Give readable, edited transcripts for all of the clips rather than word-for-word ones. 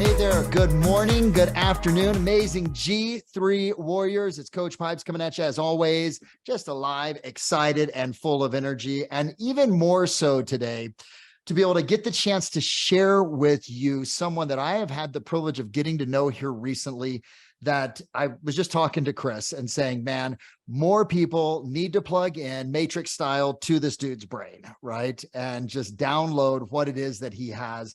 Hey there, good morning, good afternoon, amazing G3 Warriors. It's Coach Pipes coming at you as always, just alive, excited, and full of energy. And even more so today, to be able to get the chance to share with you someone that I have had the privilege of getting to know here recently, that I was just talking to Chris and saying, man, more people need to plug in Matrix style to this dude's brain, right? And just download what it is that he has.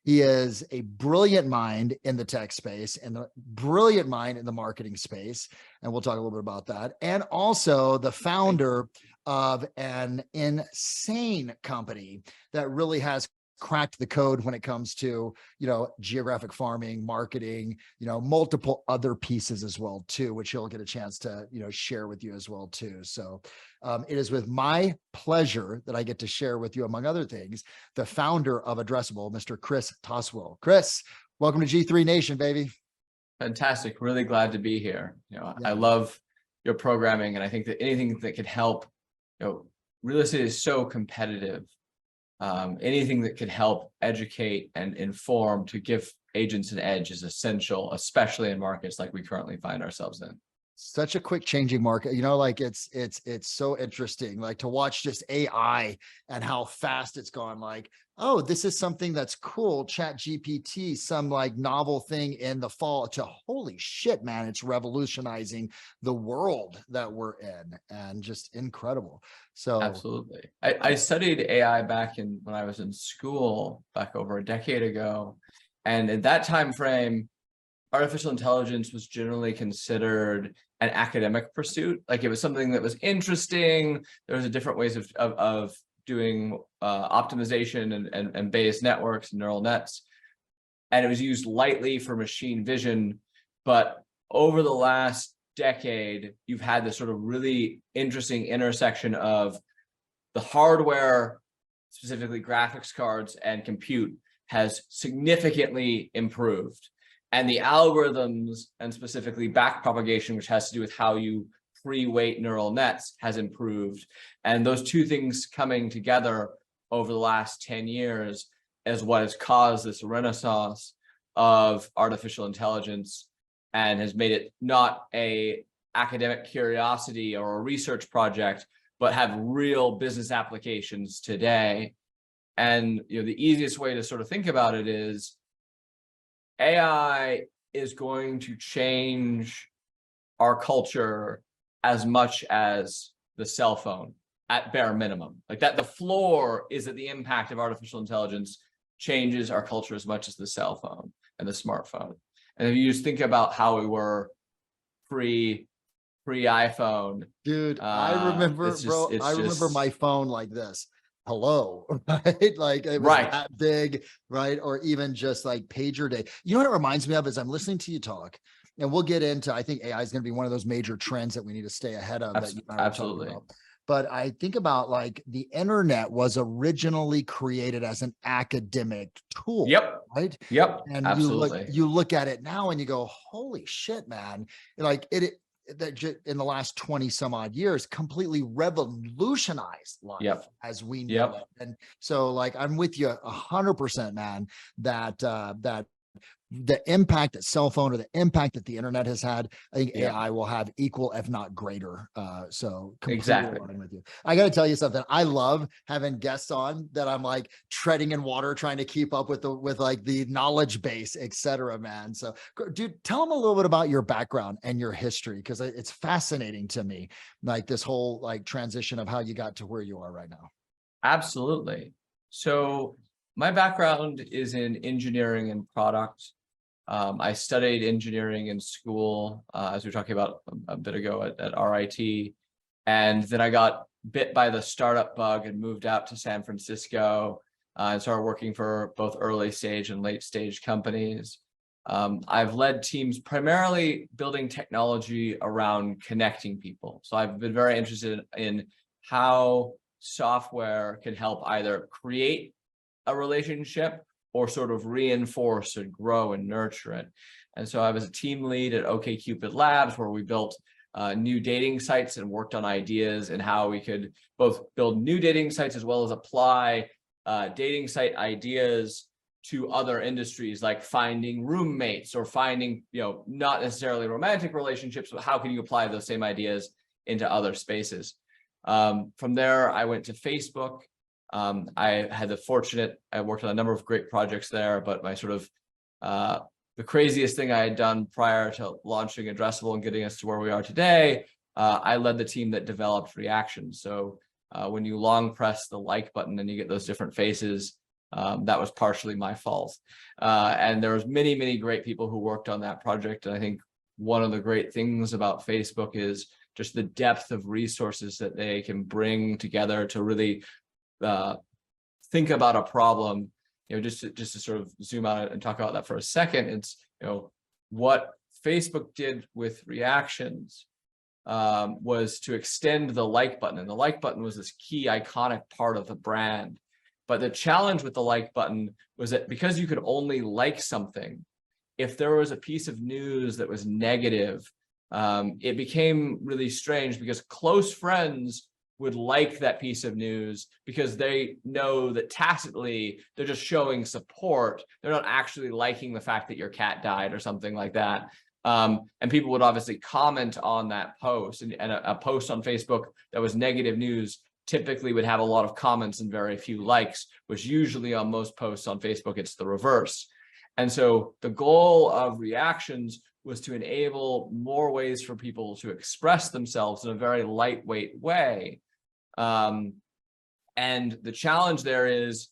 He is a brilliant mind in the tech space and a brilliant mind in the marketing space. And we'll talk a little bit about that. And also the founder of an insane company that really has cracked the code when it comes to, geographic farming, marketing, multiple other pieces as well too, which he'll get a chance to, share with you as well too. So it is with my pleasure that I get to share with you, among other things, the founder of Addressable, Mr. Chris Tosswill. Chris, welcome to G3 Nation, baby. Fantastic. Really glad to be here. I love your programming, and I think that anything that could help, real estate is so competitive. Anything that could help educate and inform to give agents an edge is essential, especially in markets like we currently find ourselves in. Such a quick changing market, it's so interesting, like to watch just AI and how fast it's gone. Like, oh, this is something that's cool. Chat GPT, some like novel thing in the fall, to holy shit, man, it's revolutionizing the world that we're in, and just incredible. So absolutely. I studied AI back when I was in school back over a decade ago. And at that time frame, artificial intelligence was generally considered an academic pursuit. Like, it was something that was interesting. There was different ways of doing optimization and Bayes networks and neural nets. And it was used lightly for machine vision. But over the last decade, you've had this sort of really interesting intersection of the hardware, specifically graphics cards and compute, has significantly improved. And the algorithms, and specifically backpropagation, which has to do with how you pre-weight neural nets, has improved. And those two things coming together over the last 10 years is what has caused this renaissance of artificial intelligence, and has made it not an academic curiosity or a research project, but have real business applications today. And the easiest way to sort of think about it is, AI is going to change our culture as much as the cell phone, at bare minimum. Like that, the floor is that the impact of artificial intelligence changes our culture as much as the cell phone and the smartphone. And if you just think about how we were pre-iPhone. Dude, I remember, I remember my phone like this. Hello, right? Like it was that big, right? Or even just like pager day. You know what it reminds me of is I'm listening to you talk, and we'll get into, I think AI is going to be one of those major trends that we need to stay ahead of. Absolutely. But I think about, like, the internet was originally created as an academic tool. Yep. Right. Yep. And absolutely. you look at it now and you go, holy shit, man. Like that in the last 20 some odd years completely revolutionized life as we know it. And so, like, I'm with you 100%, man, that the impact that cell phone, or the impact that the internet has had, I think AI will have equal, if not greater. So completely aligned with you. I got to tell you something. I love having guests on that I'm like treading in water, trying to keep up with like the knowledge base, etc., man. So dude, tell them a little bit about your background and your history, because it's fascinating to me, like this whole like transition of how you got to where you are right now. Absolutely. So my background is in engineering and product. I studied engineering in school, as we were talking about a bit ago at RIT. And then I got bit by the startup bug and moved out to San Francisco and started working for both early stage and late stage companies. I've led teams primarily building technology around connecting people. So I've been very interested in how software can help either create a relationship or sort of reinforce and grow and nurture it. And so I was a team lead at OkCupid Labs, where we built new dating sites and worked on ideas and how we could both build new dating sites as well as apply dating site ideas to other industries, like finding roommates or finding, not necessarily romantic relationships, but how can you apply those same ideas into other spaces? From there, I went to Facebook. I worked on a number of great projects there, but my sort of, the craziest thing I had done prior to launching Addressable and getting us to where we are today, I led the team that developed reactions. So when you long press the like button and you get those different faces, that was partially my fault. And there was many, many great people who worked on that project. And I think one of the great things about Facebook is just the depth of resources that they can bring together to really think about a problem. Just to sort of zoom out and talk about that for a second, it's, what Facebook did with reactions was to extend the like button. And the like button was this key iconic part of the brand. But the challenge with the like button was that because you could only like something, if there was a piece of news that was negative, it became really strange because close friends would like that piece of news because they know that tacitly they're just showing support. They're not actually liking the fact that your cat died or something like that. And people would obviously comment on that post, and a post on Facebook that was negative news typically would have a lot of comments and very few likes, which usually on most posts on Facebook, it's the reverse. And so the goal of reactions was to enable more ways for people to express themselves in a very lightweight way. And the challenge there is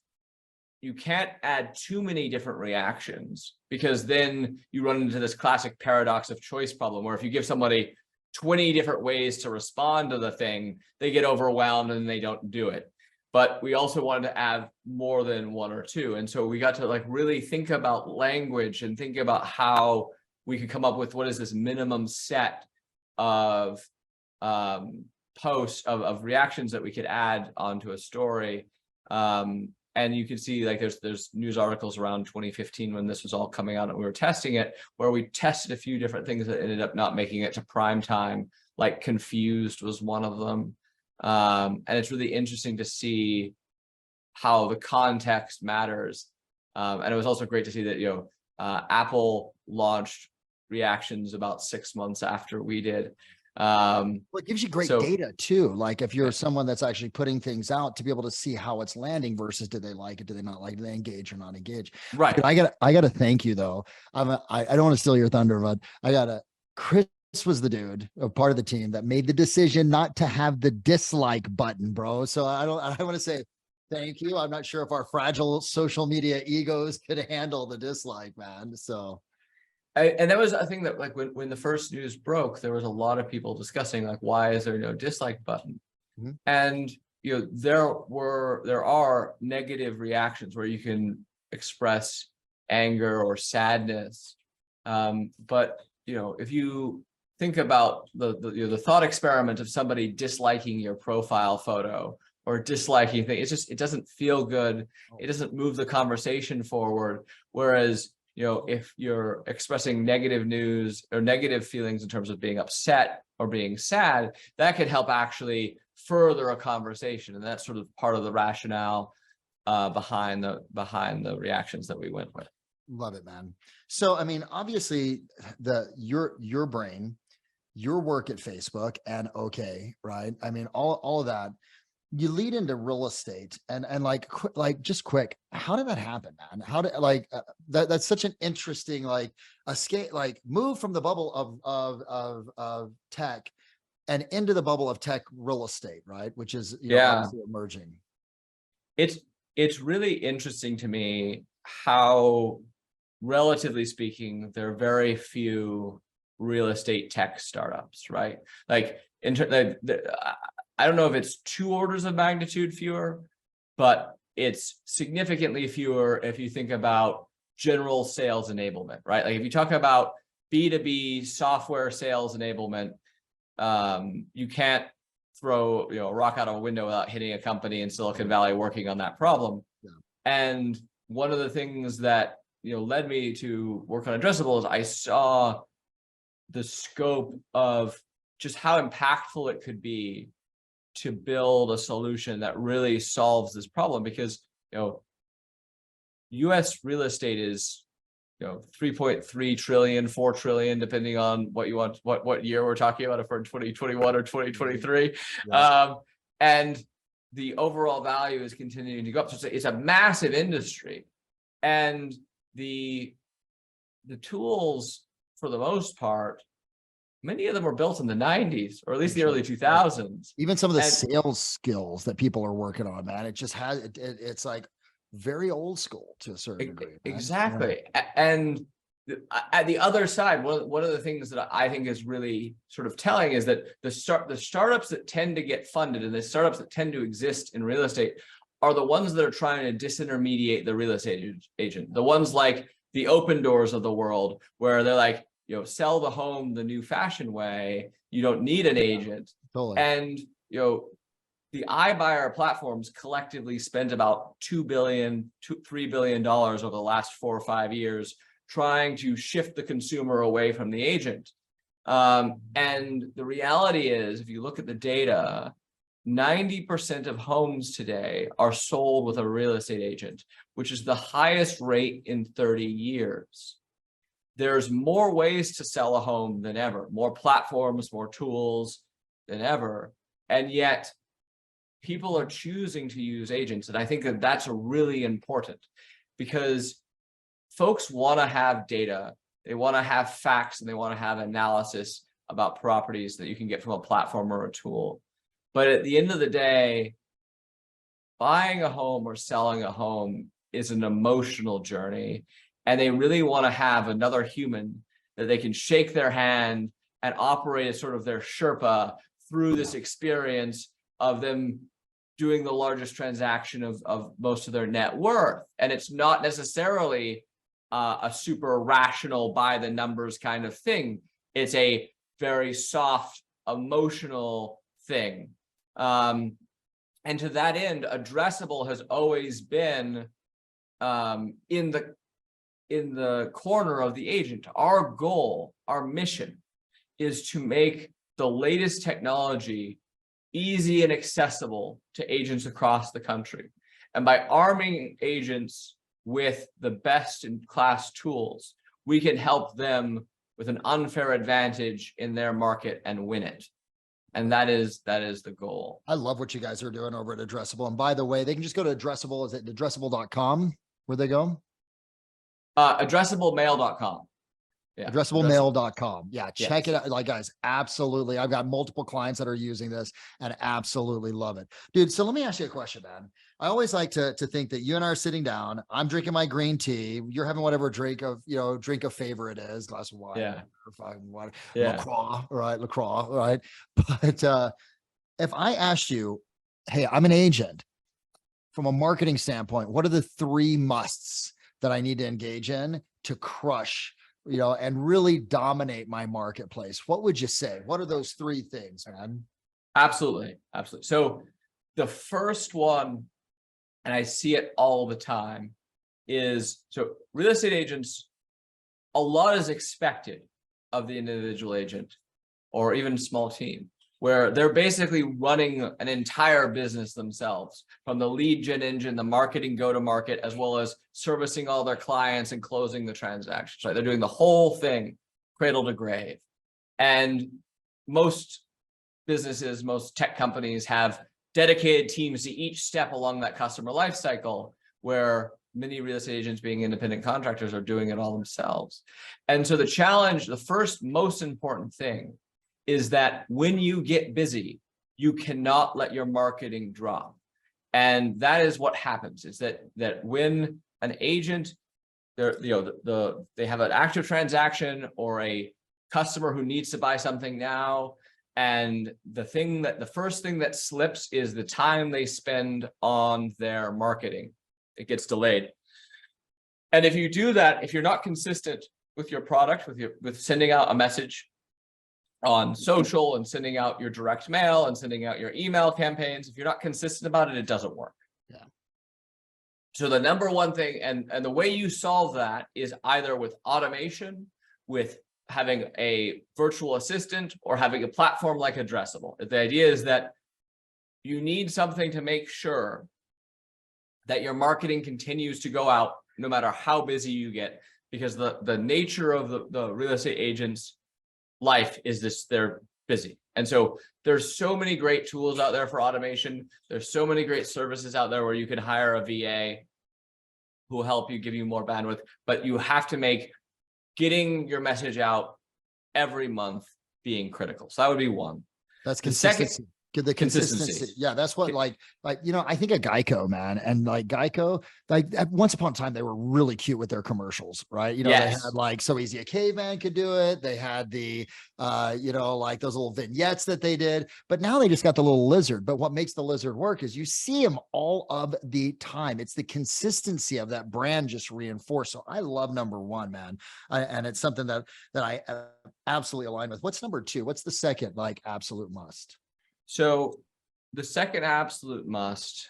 you can't add too many different reactions, because then you run into this classic paradox of choice problem, where if you give somebody 20 different ways to respond to the thing, they get overwhelmed and they don't do it. But we also wanted to add more than one or two. And so we got to really think about language and think about how we could come up with what is this minimum set of posts of reactions that we could add onto a story. And you can see there's news articles around 2015 when this was all coming out and we were testing it, where we tested a few different things that ended up not making it to prime time, like confused was one of them. And it's really interesting to see how the context matters. And it was also great to see that, Apple launched reactions about 6 months after we did. Well, it gives you great data too. Like if you're someone that's actually putting things out, to be able to see how it's landing versus did they like it, do they not like it, do they engage or not engage? Right. Dude, I gotta thank you though. I don't want to steal your thunder, but Chris was the dude, a part of the team that made the decision not to have the dislike button, bro. So I want to say thank you. I'm not sure if our fragile social media egos could handle the dislike, man. So. And that was a thing that when the first news broke, there was a lot of people discussing why is there no dislike button? Mm-hmm. And there are negative reactions where you can express anger or sadness. But if you think about the thought experiment of somebody disliking your profile photo or disliking things, it doesn't feel good. It doesn't move the conversation forward. Whereas if you're expressing negative news or negative feelings in terms of being upset or being sad, that could help actually further a conversation. And that's sort of part of the rationale behind the reactions that we went with. Love it, man. So, I mean, obviously your brain, your work at Facebook and okay, right? I mean, all of that, you lead into real estate and just quick, how did that happen, man? How did that's such an interesting escape, move from the bubble of tech and into the bubble of tech real estate, right? Which is obviously emerging. It's really interesting to me how, relatively speaking, there are very few real estate tech startups, right? I don't know if it's 2 orders of magnitude fewer, but it's significantly fewer if you think about general sales enablement, right? If you talk about B2B software sales enablement, you can't throw a rock out of a window without hitting a company in Silicon Valley working on that problem. Yeah. And one of the things that led me to work on Addressable is I saw the scope of just how impactful it could be to build a solution that really solves this problem, because US real estate is, 3.3 trillion, 4 trillion, depending on what you want, what year we're talking about, if we're in 2021 or 2023. Yeah. And the overall value is continuing to go up. So it's a massive industry. And the tools, for the most part, many of them were built in the 90s, or at least the early 2000s. Even some of the sales skills that people are working on, man, it just has, it's like very old school to a certain degree. Man. Exactly. Yeah. And at the other side, one of the things that I think is really sort of telling is that the startups that tend to get funded and the startups that tend to exist in real estate are the ones that are trying to disintermediate the real estate agent. The ones like the Open Doors of the world, where they're like, sell the home the new fashion way. You don't need an agent. Totally. And, the iBuyer platforms collectively spent about $3 billion over the last 4 or 5 years trying to shift the consumer away from the agent. And the reality is, if you look at the data, 90% of homes today are sold with a real estate agent, which is the highest rate in 30 years. There's more ways to sell a home than ever, more platforms, more tools than ever. And yet people are choosing to use agents. And I think that that's really important, because folks want to have data, they want to have facts, and they want to have analysis about properties that you can get from a platform or a tool. But at the end of the day, buying a home or selling a home is an emotional journey, and they really want to have another human that they can shake their hand and operate as sort of their Sherpa through this experience of them doing the largest transaction of most of their net worth. And it's not necessarily a super rational by the numbers kind of thing. It's a very soft, emotional thing. And to that end, Addressable has always been in the corner of the agent. Our goal, our mission, is to make the latest technology easy and accessible to agents across the country. And by arming agents with the best in class tools, we can help them with an unfair advantage in their market and win it. And that is the goal. I love what you guys are doing over at Addressable. And by the way, they can just go to Addressable. Is it addressable.com where they go? Addressablemail.com. Yeah. Addressablemail.com. Yeah, check Yes. it out. Like, guys, absolutely. I've got multiple clients that are using this and absolutely love it. Dude, so let me ask you a question, man. I always like to think that you and I are sitting down. I'm drinking my green tea. You're having whatever drink of favorite is, glass of wine. Yeah. Or fucking water. Yeah. LaCroix, right? LaCroix, right? But if I asked you, hey, I'm an agent, from a marketing standpoint, what are the 3 musts that I need to engage in to crush, and really dominate my marketplace? What would you say? What are those 3 things, man? Absolutely. Absolutely. So the first one, and I see it all the time, is, so real estate agents, a lot is expected of the individual agent or even small team, where they're basically running an entire business themselves, from the lead gen engine, the marketing go-to-market, as well as servicing all their clients and closing the transactions, right? They're doing the whole thing, cradle to grave. And most businesses, most tech companies have dedicated teams to each step along that customer life cycle, where many real estate agents, being independent contractors, are doing it all themselves. And so the challenge, the first most important thing, is that when you get busy, you cannot let your marketing drop. And that is what happens, is that when an agent, they have an active transaction or a customer who needs to buy something now, and the first thing that slips is the time they spend on their marketing. It gets delayed. And if you do that, if you're not consistent with your product, with sending out a message on social and sending out your direct mail and sending out your email campaigns, if you're not consistent about it, it doesn't work. Yeah. So the number one thing, and the way you solve that, is either with automation, with having a virtual assistant, or having a platform like Addressable. The idea is that you need something to make sure that your marketing continues to go out no matter how busy you get, because the nature of the real estate agent's life is this, they're busy. And so there's so many great tools out there for automation. There's so many great services out there where you can hire a VA who will help you, give you more bandwidth, but you have to make getting your message out every month being critical. So that would be one. That's The second, consistency. The consistency. Yeah, that's what I think of Geico, man. And like Geico, like once upon a time, they were really cute with their commercials, right? They had like So Easy a Caveman could do it. They had the, like those little vignettes that they did, but now they just got the little lizard. But what makes the lizard work is you see them all of the time. It's the consistency of that brand just reinforced. So I love number one, man. And it's something that I absolutely align with. What's number two? What's the second, like, absolute must? So the second absolute must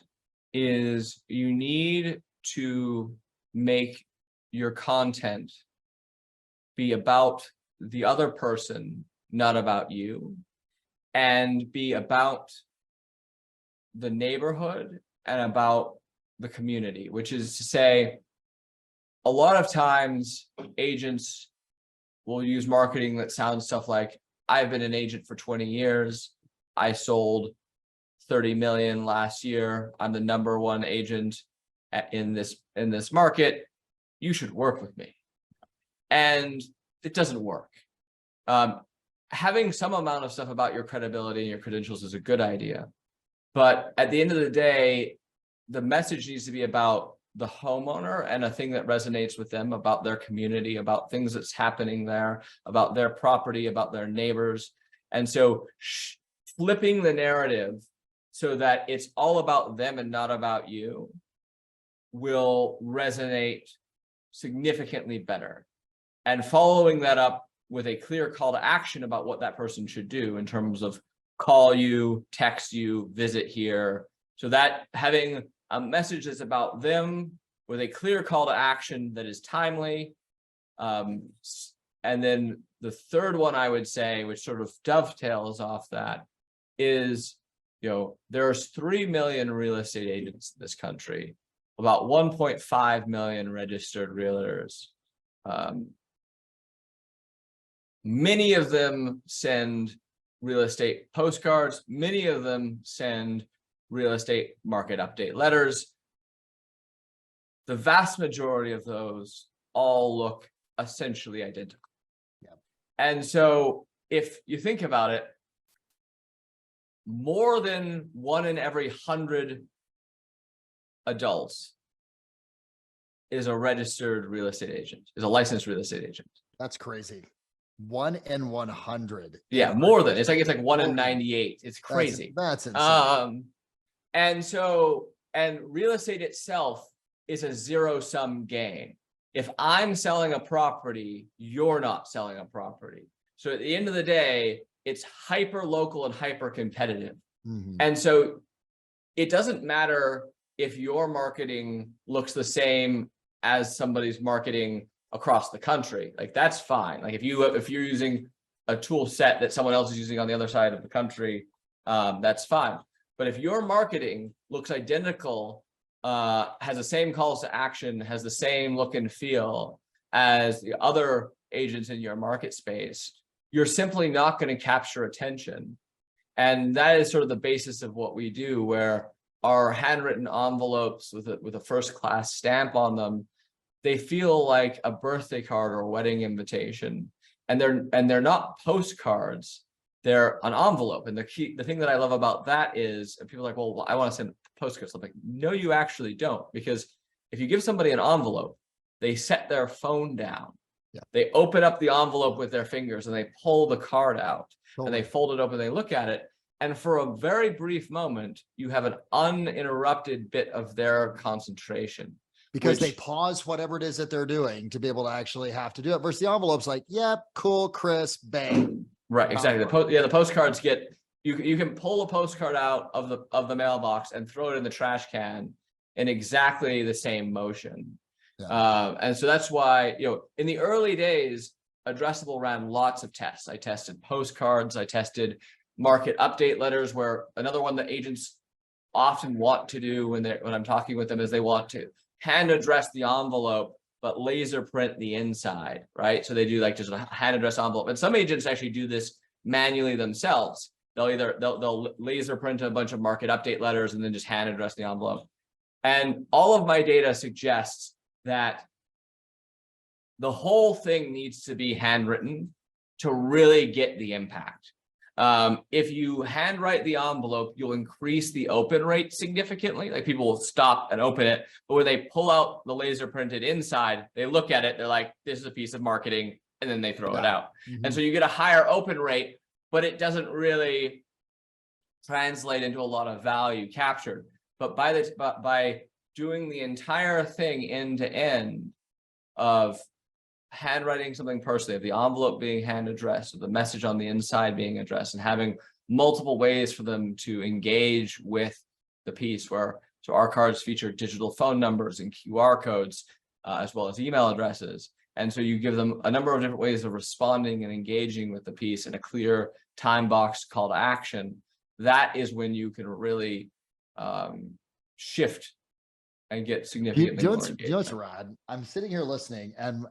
is you need to make your content be about the other person, not about you, and be about the neighborhood and about the community, which is to say, a lot of times agents will use marketing that sounds stuff like, I've been an agent for 20 years. I sold 30 million last year. I'm the number one agent in this market. You should work with me. And it doesn't work. Having some amount of stuff about your credibility and your credentials is a good idea. But at the end of the day, the message needs to be about the homeowner and a thing that resonates with them, about their community, about things that's happening there, about their property, about their neighbors. And so flipping the narrative so that it's all about them and not about you will resonate significantly better. And following that up with a clear call to action about what that person should do in terms of call you, text you, visit here. So that having a message that's about them with a clear call to action that is timely. And then the third one I would say, which sort of dovetails off that, is, there's 3 million real estate agents in this country, about 1.5 million registered realtors. Many of them send real estate postcards. Many of them send real estate market update letters. The vast majority of those all look essentially identical. Yeah. And so if you think about it, more than 1 in every 100 adults is a registered real estate agent, is a licensed real estate agent. That's crazy. 1 in 100. Yeah, more than. It's like 1 in 98. It's crazy. That's insane. And real estate itself is a zero-sum game. If I'm selling a property, you're not selling a property. So at the end of the day, it's hyper local and hyper competitive. Mm-hmm. And so it doesn't matter if your marketing looks the same as somebody's marketing across the country. Like, that's fine. Like if you're using a tool set that someone else is using on the other side of the country, that's fine. But if your marketing looks identical, has the same calls to action, has the same look and feel as the other agents in your market space, you're simply not going to capture attention. And that is sort of the basis of what we do, where our handwritten envelopes with a first class stamp on them, they feel like a birthday card or a wedding invitation. And they're not postcards, they're an envelope. And the thing that I love about that is, and people are like, well, I want to send postcards. I'm like, no, you actually don't. Because if you give somebody an envelope, they set their phone down. Yeah. They open up the envelope with their fingers and they pull the card out and they fold it open, they look at it. And for a very brief moment, you have an uninterrupted bit of their concentration. Because they pause whatever it is that they're doing to be able to actually have to do it. Versus the envelope's like, yeah, cool, crisp, bang. Right, exactly. The postcards get, you can pull a postcard out of the mailbox and throw it in the trash can in exactly the same motion. Yeah. And so that's why, in the early days, Addressable ran lots of tests. I tested postcards, I tested market update letters, where another one that agents often want to do when I'm talking with them is they want to hand address the envelope, but laser print the inside, right? So they do like just a hand address envelope. And some agents actually do this manually themselves. They'll laser print a bunch of market update letters and then just hand address the envelope. And all of my data suggests that the whole thing needs to be handwritten to really get the impact. If you handwrite the envelope, you'll increase the open rate significantly. Like people will stop and open it, but when they pull out the laser printed inside, they look at it, they're like, this is a piece of marketing, and then they throw it out. And so you get a higher open rate, but it doesn't really translate into a lot of value captured. But by doing the entire thing end to end of handwriting something personally, of the envelope being hand addressed, or the message on the inside being addressed, and having multiple ways for them to engage with the piece, so our cards feature digital phone numbers and QR codes, as well as email addresses. And so you give them a number of different ways of responding and engaging with the piece in a clear time box call to action. That is when you can really shift and get significantly more engagement. You know what's rad? I'm sitting here listening, and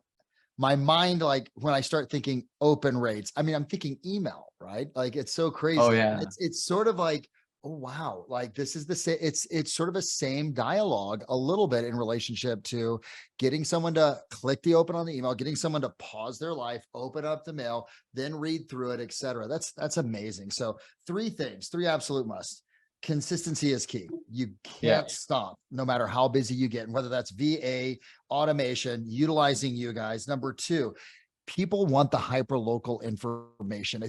my mind, like when I start thinking open rates, I mean, I'm thinking email, right? Like it's so crazy. Oh yeah. It's sort of like, oh wow, like this is the same. It's sort of a same dialogue a little bit in relationship to getting someone to click the open on the email, getting someone to pause their life, open up the mail, then read through it, etc. That's amazing. So three absolute musts. Consistency is key. You can't stop no matter how busy you get, and whether that's VA, automation, utilizing you guys. Number two, people want the hyper local information.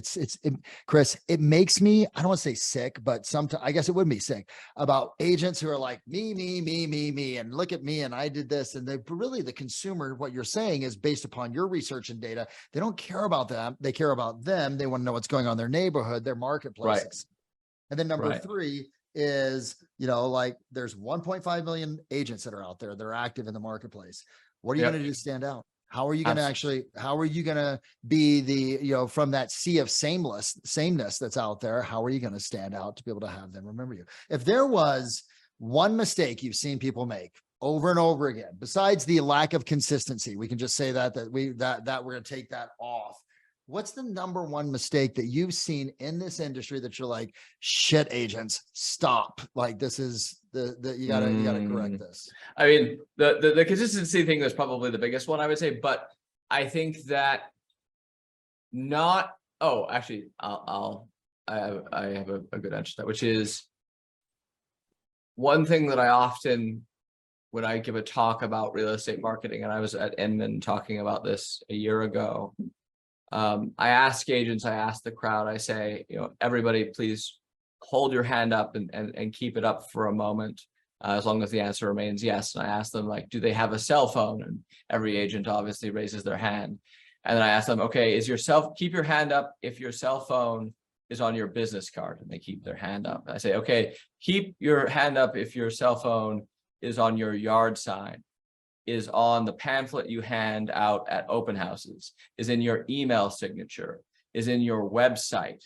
Chris, it makes me, I don't want to say sick, but sometimes I guess it would be sick about agents who are like me, and look at me, and I did this. And really the consumer, what you're saying is based upon your research and data. They don't care about them. They care about them. They want to know what's going on in their neighborhood, their marketplace. Right. And then number three is, like there's 1.5 million agents that are out there that are active in the marketplace. What are you going to do to stand out? How are you going to how are you going to be the, from that sea of sameness that's out there? How are you going to stand out to be able to have them remember you? If there was one mistake you've seen people make over and over again, besides the lack of consistency, we can just say that we're going to take that off. What's the number one mistake that you've seen in this industry that you're like, shit, agents, stop? Like this is you gotta correct this. I mean, the consistency thing is probably the biggest one, I would say, but I think that actually, I have a good answer to that, which is one thing that I often, when I give a talk about real estate marketing, and I was at Inman talking about this a year ago. I ask agents, I ask the crowd, I say, everybody, please hold your hand up and keep it up for a moment, as long as the answer remains yes. And I ask them, like, do they have a cell phone? And every agent obviously raises their hand. And then I ask them, okay, keep your hand up if your cell phone is on your business card, and they keep their hand up. And I say, okay, keep your hand up if your cell phone is on your yard sign, is on the pamphlet you hand out at open houses, is in your email signature, is in your website.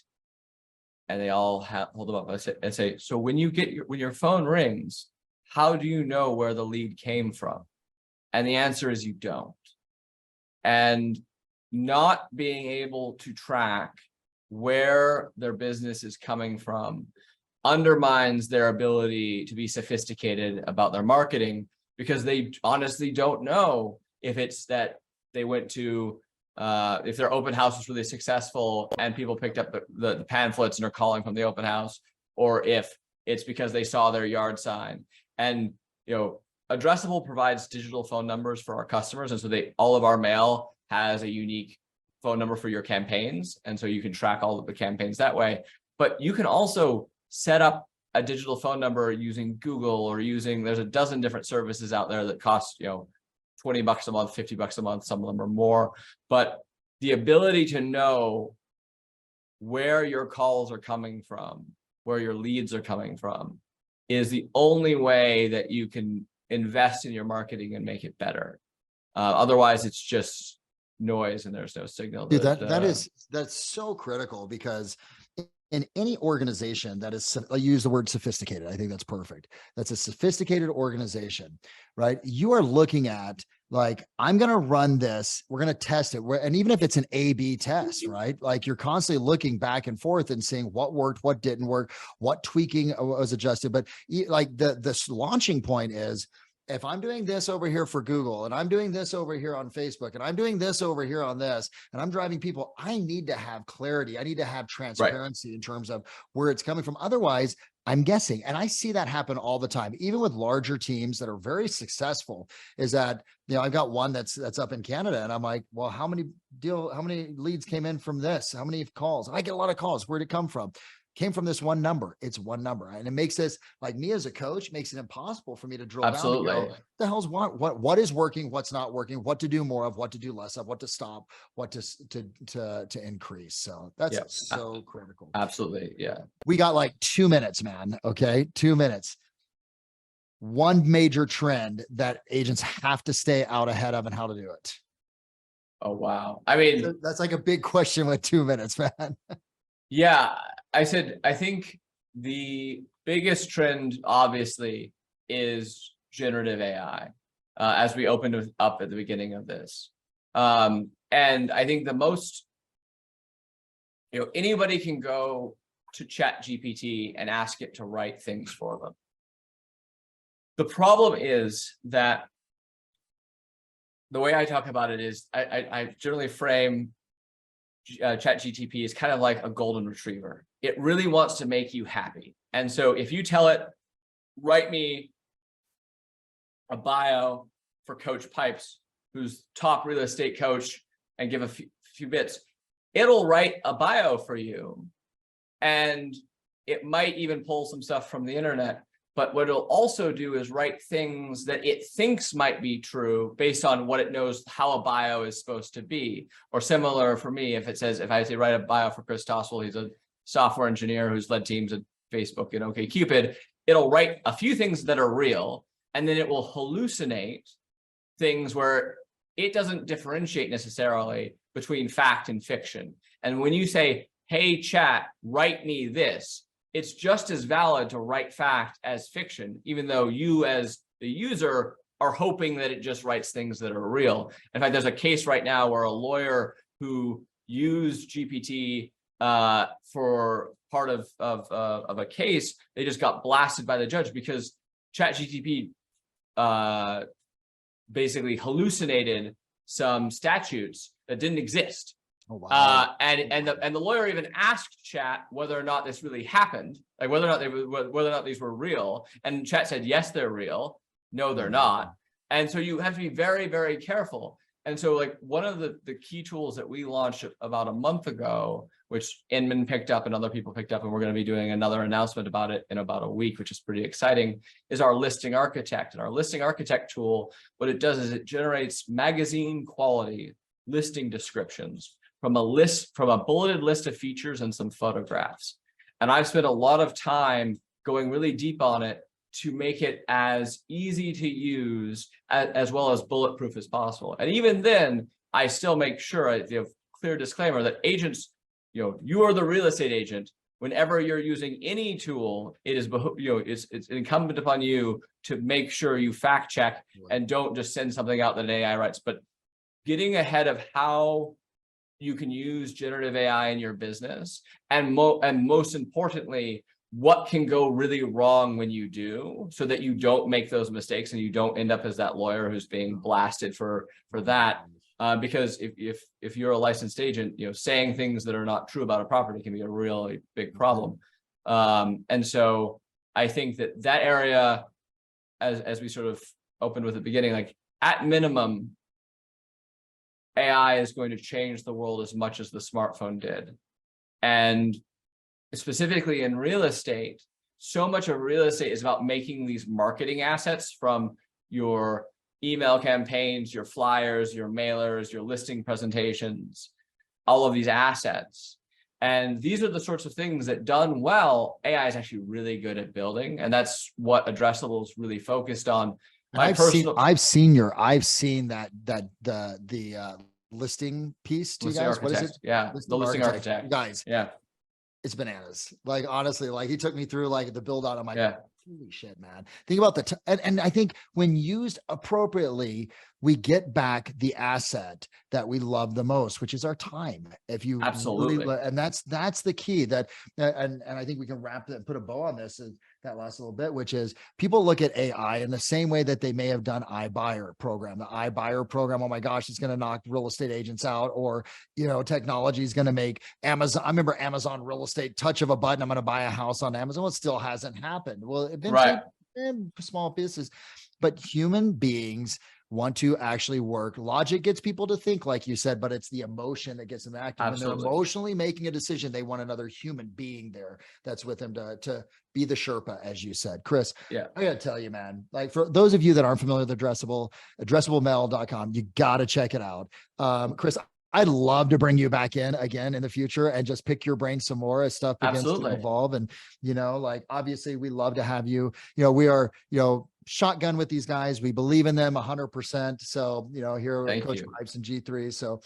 And they all hold them up. I say, so when your phone rings, how do you know where the lead came from? And the answer is you don't. And not being able to track where their business is coming from undermines their ability to be sophisticated about their marketing, because they honestly don't know if it's that they went to, if their open house was really successful and people picked up the pamphlets and are calling from the open house, or if it's because they saw their yard sign. And, Addressable provides digital phone numbers for our customers. And so all of our mail has a unique phone number for your campaigns. And so you can track all of the campaigns that way. But you can also set up a digital phone number using Google, or there's a dozen different services out there that cost, $20 a month, $50 a month, some of them are more. But the ability to know where your calls are coming from, where your leads are coming from, is the only way that you can invest in your marketing and make it better. Otherwise, it's just noise and there's no signal. Dude, that's so critical, because in any organization that is, I use the word sophisticated. I think that's perfect. That's a sophisticated organization, right? You are looking at like, I'm going to run this. We're going to test it. And even if it's an A/B test, right? Like you're constantly looking back and forth and seeing what worked, what didn't work, what tweaking was adjusted. But like this launching point is, if I'm doing this over here for Google and I'm doing this over here on Facebook and I'm doing this over here on this, and I'm driving people, I need to have clarity. I need to have transparency in terms of where it's coming from. Otherwise, I'm guessing. And I see that happen all the time, even with larger teams that are very successful, is that, I've got one that's up in Canada and I'm like, well, how many leads came in from this? How many calls? I get a lot of calls. Where'd it come from? Came from this one number. It's one number. And it makes this, like me as a coach, makes it impossible for me to drill down and go, the hell's what is working, what's not working, what to do more of, what to do less of, what to stop, what to increase. So that's so critical. Absolutely. Yeah. We got like 2 minutes, man. Okay. 2 minutes. One major trend that agents have to stay out ahead of and how to do it. Oh, wow. I mean, that's like a big question with 2 minutes, man. Yeah. I think the biggest trend, obviously, is generative AI, as we opened up at the beginning of this. And I think the most, anybody can go to ChatGPT and ask it to write things for them. The problem is that the way I talk about it is I generally frame ChatGPT is kind of like a golden retriever. It really wants to make you happy. And so if you tell it, write me a bio for Coach Pipes, who's top real estate coach, and give a few bits, it'll write a bio for you. And it might even pull some stuff from the internet. But what it'll also do is write things that it thinks might be true based on what it knows how a bio is supposed to be. Or similar for me, if I say write a bio for Chris Tosswill, he's a software engineer who's led teams at Facebook and OkCupid, it'll write a few things that are real, and then it will hallucinate things where it doesn't differentiate necessarily between fact and fiction. And when you say, hey, chat, write me this, it's just as valid to write fact as fiction, even though you as the user are hoping that it just writes things that are real. In fact, there's a case right now where a lawyer who used GPT for part of a case, they just got blasted by the judge because ChatGPT basically hallucinated some statutes that didn't exist. Oh, wow. And the lawyer even asked Chat whether or not this really happened, like whether or not these were real. And Chat said, yes, they're real. No, they're not. And so you have to be very, very careful. And so like one of the key tools that we launched about a month ago, which Inman picked up and other people picked up, and we're going to be doing another announcement about it in about a week, which is pretty exciting, is our listing architect. And our listing architect tool, what it does is it generates magazine quality listing descriptions from a bulleted list of features and some photographs. And I've spent a lot of time going really deep on it to make it as easy to use as well as bulletproof as possible. And even then, I still make sure I have clear disclaimer that agents, you are the real estate agent. Whenever you're using any tool, it is it's incumbent upon you to make sure you fact check and don't just send something out that an AI writes. But getting ahead of how you can use generative AI in your business, and most importantly, what can go really wrong when you do, so that you don't make those mistakes and you don't end up as that lawyer who's being blasted for that. Because if you're a licensed agent, saying things that are not true about a property can be a really big problem. And so I think that area, as we sort of opened with at the beginning, like at minimum, AI is going to change the world as much as the smartphone did. And specifically in real estate, so much of real estate is about making these marketing assets, from your email campaigns, your flyers, your mailers, your listing presentations, all of these assets. And these are the sorts of things that, done well, AI is actually really good at building. And that's what Addressable is really focused on. I've seen that the listing piece to you guys. What is it? Yeah, the listing architect. Guys. Yeah. it's bananas. Like, honestly, like he took me through like the build out. I'm like, Yeah, holy shit, man. Think about and I think when used appropriately, we get back the asset that we love the most, which is our time. If you really, absolutely. and that's the key that, and I think we can wrap that, put a bow on this that last little bit, which is people look at AI in the same way that they may have done iBuyer program, the iBuyer program. Oh my gosh, it's going to knock real estate agents out, or, you know, technology is going to make Amazon. I remember Amazon real estate, touch of a button, I'm going to buy a house on Amazon. Well, it still hasn't happened. Well, eventually, Right. small business, but human beings want to actually work. Logic gets people to think, like you said, but it's the emotion that gets them active. When they're Absolutely. emotionally making a decision, they want another human being there that's with them to be the Sherpa, as you said. Chris, Yeah. I gotta tell you, man, like for those of you that aren't familiar with addressablemail.com, you gotta check it out. Chris, I'd love to bring you back in again in the future and just pick your brain some more as stuff begins to Absolutely. evolve. And, you know, like, obviously we love to have you, we are, shotgun with these guys. We believe in them 100%. So, here with Thank Coach you. Pipes and G3. So,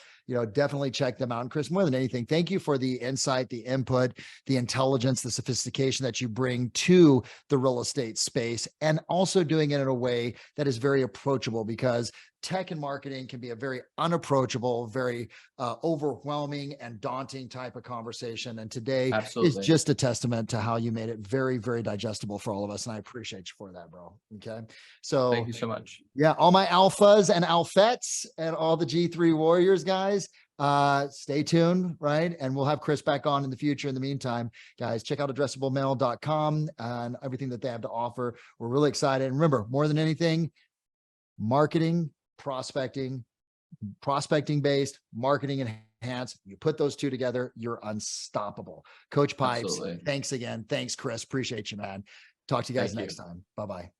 definitely check them out. And Chris, more than anything, thank you for the insight, the input, the intelligence, the sophistication that you bring to the real estate space, and also doing it in a way that is very approachable, because tech and marketing can be a very unapproachable, very overwhelming and daunting type of conversation. And today is Absolutely. just a testament to how you made it very, very digestible for all of us. And I appreciate you for that, bro. Okay. So Thank you so much. yeah, all my alphas and alphets and all the G3 Warriors guys, stay tuned, right? And we'll have Chris back on in the future. In the meantime, guys, check out addressablemail.com and everything that they have to offer. We're really excited. And remember, more than anything, marketing, prospecting based, marketing enhanced. You put those two together, you're unstoppable. Coach Pipes, Absolutely. thanks again. Thanks, Chris. Appreciate you, man. Talk to you guys Thank you. next time. Bye-bye.